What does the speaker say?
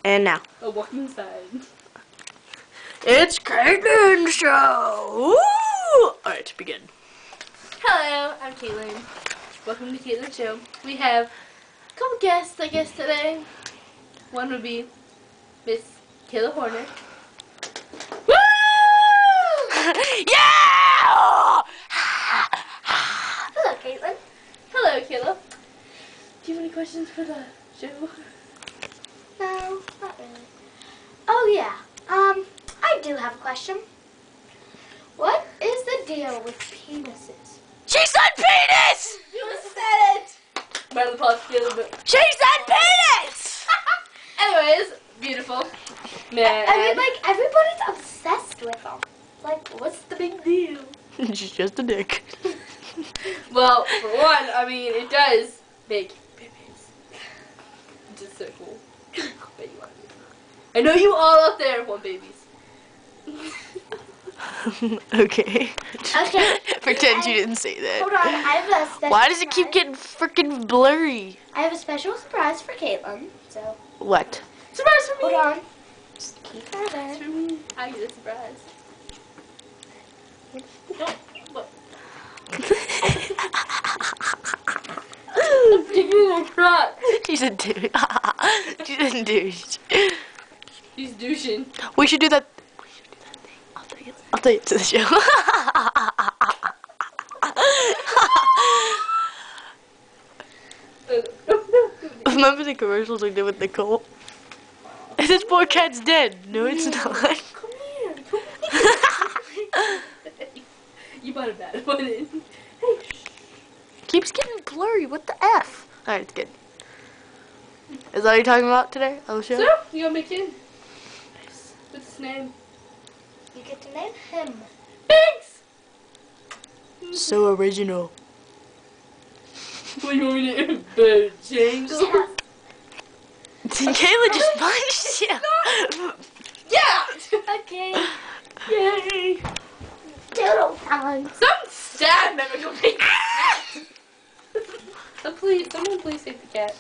And now. Oh, welcome inside. It's Caitlin's show! Woo! Alright, begin. Hello, I'm Caitlin. Welcome to Caitlin's show. We have a couple guests, I guess, today. One would be Miss Kayla Horner. Woo! Yeah! Hello, Caitlin. Hello, Kayla. Do you have any questions for the show? No, not really. Oh yeah, I do have a question. What is the deal with penises? She said penis! You said it! By the pause, a little bit. She said penis! Anyways, beautiful. Man. I mean, like, everybody's obsessed with them. Like, what's the big deal? She's just a dick. Well, for one, I mean, it does make babies. It's just so cool. Bet you want it. I know you all out there want babies. Okay. Okay. Pretend you didn't say that. Hold on, I have a special Why does it keep surprise. getting freaking blurry? I have a special surprise for Caitlin, so What? Surprise for me! hold on. Just keep her Surprise there. for me. I get a surprise. Look. I'm digging in a crotch. She's a douche. She's a douche. He's douching. We should do that. thing. I'll tell you to the show. Remember the commercials we did with Nicole? This poor cat's dead. No, it's not. Come here. Come here. You bought a bad one in. Hey. Keeps getting blurry. What the F? Alright, it's good. Is that what you're talking about today on the show? So, you gonna make it? Nice. What's his name? You get to name him. Thanks! So original. What do you want me to name? Bojangles? Kayla just punched you. Yeah! Okay. Yay! Doodle time. Some stab member go pick the cat. So please, someone please save the cat.